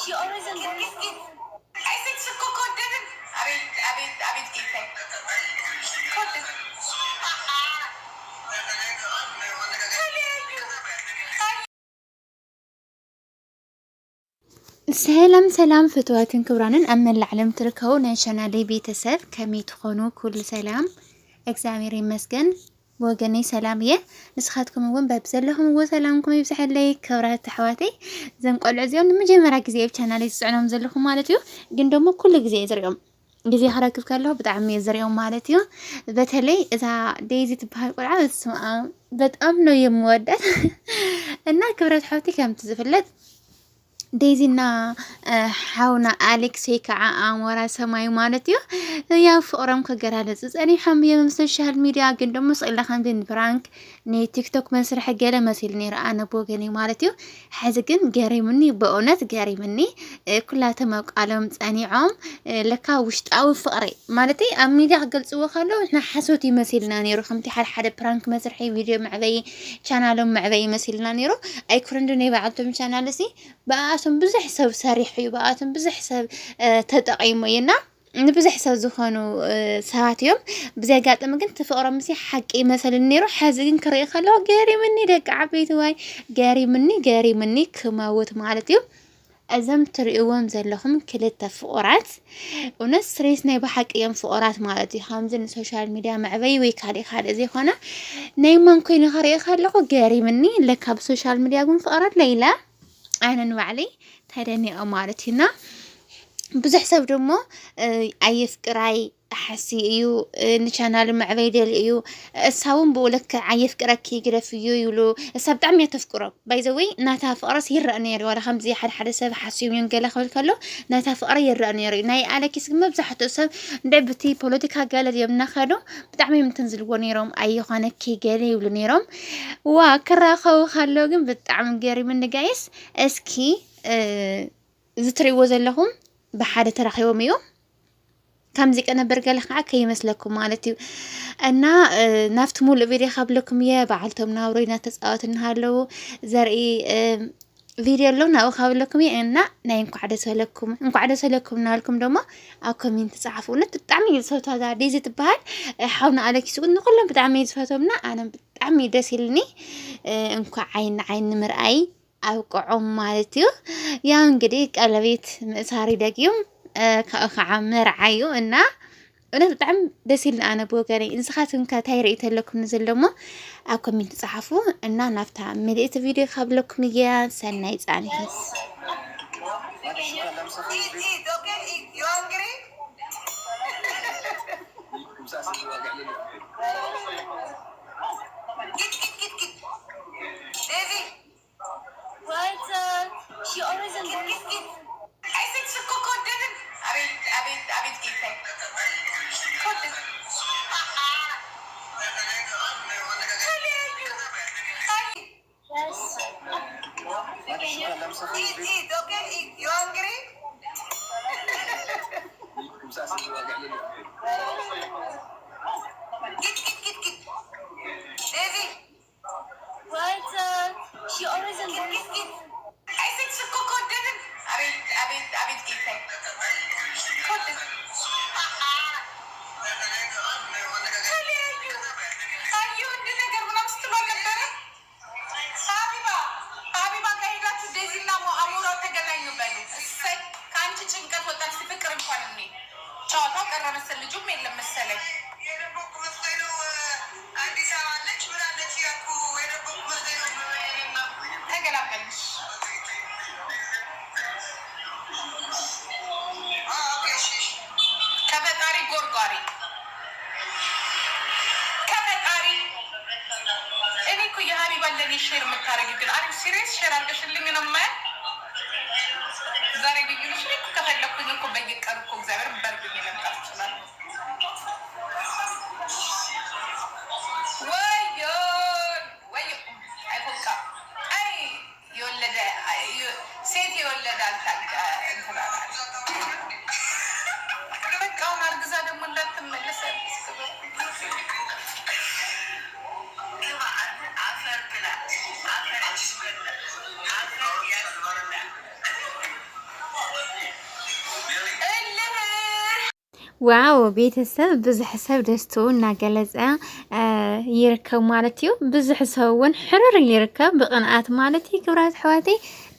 She always embarrasses. I said so coco didn't. I mean, eating. سلام سلام فتواتن كبرانن أمن العلم تركوا نشنا لي بيتسب كمي تخونوا كل سلام إكزاميري مسكن وجني سلامية نسخاتكم وين ببزلهم وسلامكم يبزح لي كبرات حواتي زم قول عزيون مجمرة جزيء بشانالي سعنهم زلهم مالتيو جندومو كل جزيء زريهم جزيء حركة كله بتعمي زريهم مالتيو بتهلي إذا دايزي تبهاي قرعة اسمه بتأمنوا يمودة النا كبرات حواتي كم تزفلت دايزينا حاونا أليكس هيك ورا سماي مالتيو يا فقرام كجرالز أنا حامية من السوشيال ميديا قدام مسئلة خاندين برانك ني تيك توك مسرح جالة مثيل أنا بوجني مالتيو حزقن جاري مني بقونات جاري مني كلها تماك على أني عام لكا وشت أو فقري مالتي أميدي عقل سوا خلوا إحنا حسوتي مثيلنا نيرو خمتي حد برانك مسرحي فيديو مع ذي شانالهم مع ذي مثيلنا نيرو أي كرندني بعضهم شانالسي بقى بزح حساب سريح يبقى بزح حساب تدقيم ينا بزح حساب زخانو ساعتيهم بزي قاعد أما كنت فقرة مسي حق مثلا نيرو حازقين كريه خلوه جاري مني دق عبيت واي جاري مني كماوت مالتيو أزم تريوان زلهم كلتا فقرات وناس ريسنا بحق يوم فقرات مالتي خامزين السوشيال ميديا مع بي ويك هذه زي خانا نايمان كوين خريه خلوه جاري مني لك بسوشيال ميديا قوم فقرات ليلى أهلاً وعلي تهدني أمارتنا بزح حساب دمو أي فكراي أحسي إيو نشانال مع فيديو إيو الساون بقولك أي فكرك كي جرافيو يلو السبب دعم يتفكره بايزوي ناتها فقرس يرأنيري ولا خمزي حد سبب حسيو ينقل خل كله ناتها فقر يرأنيري ناي على كيس ما بزح تسبب لعبتي بوليتيكا قال اليوم ناخدو بدعمي متنزل ونيرهم أي خانة كي جالي ولنيرهم وكرا خلوا جنب بدعم جاري من نجايس اسكي زتري وزن لهم بحادة ترخي يوميو كم زيك أنا برجع لك عكي مثلكم مالتي أنا نفتموا الفيديو خبلكم يا بعلتم ناورينا تسقط إنهالو زرقي فيديو لنا أو خبلكم يا إننا نايمكم عدس لكم نالكم دوما أو كمين تصحفونا تتعمي الصوت هذا ديزي تبهال حاولنا على كيسون نقولهم بتعمي صوتهمنا أنا بتعمي دسيلني إنكم عين مرأي أو قعوم مالتيو يا انقديك قلبيت صاري دقيوم كعمر عيو إنه أنا بتعم دسيل أنا بوجاني إن سخاتن كتايريت لكم نزل لهم أو كمين تصحفوا إنه نفتح مليت فيديو قبلكم يا سنة يعني هس She always embarrasses. I said so coco didn't. I mean, eating. Eat, okay? Eat. You hungry? Get. Daisy. What? She always embarrasses. I said so coco didn't. I mean, eating. حبيبة اللي شير متارجي كده أنا سيريس شير عندك اللي من أمه زاري بيجي شيء كفر لكم إنكم بيجي كاركم زاري بربي من الكارتشلا ويو أي فوكا أي يولد سيد يولد أنت لك أنا أرجع هذا من لا تملي واو ቤተሰብ ብዙሕ ሰብ ደስቱ እናገለጸ ይርከብ ማለት እዩ ብዙሕ ሰብ እውን ሕሩር ይርከብ ብቕንዓት ማለት እዩ ክብራት ሕዋቴ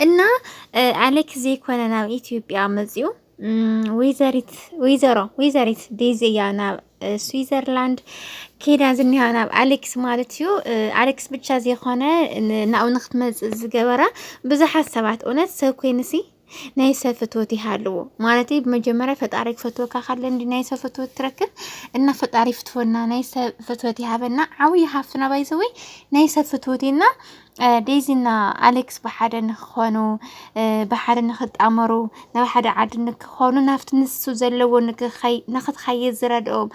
እና ኣሌክስ ዘይኮነ ናብ ኢትዮጵያ መጽዩ ወይዘሪት ዴዚያ ናብ ስዊዘርላንድ ኬዳ ዝኒሃ ናብ ኣሌክስ ማለት እዩ ኣሌክስ ብቻ ዘይኮነ ናብኡ ንኽትመጽእ ዝገበራ ብዙሓት ሰባት እውነት ሰብ ኮይንሲ ናይ ሰብ ፍትወት ይሃልዎ ማለት በመጀመሪያ ፈጣሪ ፍትወት ካለ እንዲ ናይ ሰብ ፍትወት ትረክብ እና ፈጣሪ ፍትወና ናይ ሰብ ፍትወት ይሃበና ዓውይ ሃፍትና ባይዘወይ ናይ ሰብ ፍትወትና ዴዚና ኣሌክስ በሓደ ንኽኾኑ በሓደ ንኽጣመሩ ናብ ሓደ ዓዲ ንክኾኑ ናፍቲ ንሱ ዘለዎ ንኽትኸይድ ዝረድኦም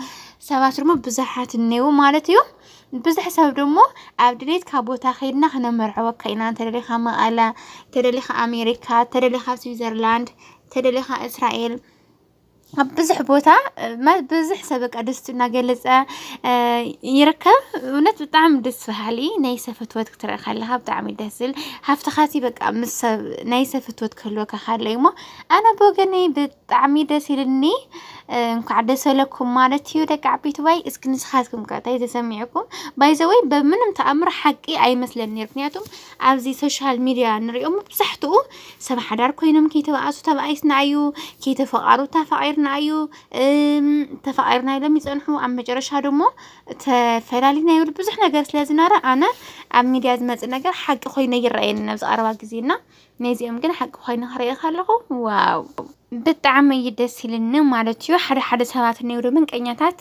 ሰባት ድማ ብዙሓት እኔው ማለት እዩ ብዙሕ ሰብ ደግሞ ኣብ ድሌት ካብ ቦታ ኸይድና ክነመርዐወ ከይና ተደሊኻ መቐለ ተደሊኻ ኣሜሪካ ተደሊኻ ስዊዘርላንድ ተደሊኻ እስራኤል ብዙሕ ቦታ ብዙሕ ሰብ በቃ ደስቱ እናገለጸ ይርከብ እውነት ብጣዕሚ ደስ በሃሊ ናይ ሰብ ፍትወት ክትርኢ ከለኻ ብጣዕሚ ደስ ዝብል ሃፍትኻቲ በቃ ምስ ሰብ ናይ ሰብ ፍትወት ክህልወካ ከሎ እሞ ኣነ ብወገነይ ብጣዕሚ ደስ ይብልኒ እንኳዕ ደስ በለኩም ማለት እዩ ደቂ ዓበይቲ ባይ እስኪ ንስኻትኩም ከ እንታይ ተሰሚዕኩም ባይዘወይ በምንም ተኣምር ሓቂ ኣይመስለኒ ምክንያቱም ኣብዚ ሶሻል ሚድያ ንሪኦም መብዛሕትኡ ሰብ ሓዳር ኮይኖም ከይተባኣሱ ተባኣይስና እዩ ከይተፈቓሩ ተፋቒርና እዩ ተፋቒርና ኢሎም ይፀንሑ ኣብ መጨረሻ ደሞ ተፈላሊና ይብል ብዙሕ ነገር ስለዝነበረ ኣነ ኣብ ሚድያ ዝመፅእ ነገር ሓቂ ኮይኑ ይረአየኒ ኣብዚ ቀረባ ግዜና ነዚኦም ግን ሓቂ ኮይኑ ክሪኢ ከለኹ ዋው ብጣዕሚ እዩ ደስ ይልኒ ማለት እዩ ሓደ ሰባት ነይሩ ምንቀኛታት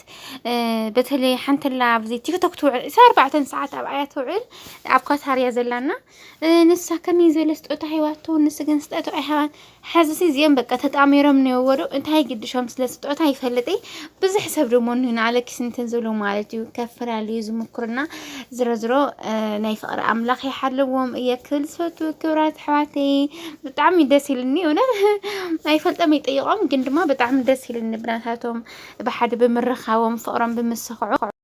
በተለይ ሓንተላ ኣብዚ ቲክቶክ ትውዕል 24 ሰዓት ኣብ ኣያ ትውዕል ኣብ ኳታርያ ዘላና ንሳ ከመይ ዝበለ ስጦታ ሂዋቶ ንስ ግን ስጦታ ኣይሃባን ሓዝሲ እዚኦም በቃ ተጣሚሮም ነይወሩ እንታይ ግድሾም ስለ ስጦታ ይፈልጥ ብዙሕ ሰብ ደሞ ንና ኣሌክስ እንትን ዝብሉ ማለት እዩ ከፍራልዩ ዝምክርና ዝረዝሮ ናይ ፍቕሪ ኣምላኽ ይሓልዎም እየ ክብል ዝፈቱ ክብራት ኣሕዋተይ ብጣዕሚ ደስ ይልኒ እውነት ኣይፈልጦም ይጠይቖም ግን ድማ ብጣዕሚ ደስ ይልኒ ብናታቶም ብሓደ ብምርኻቦም ፍቕሮም ብምስኽዑ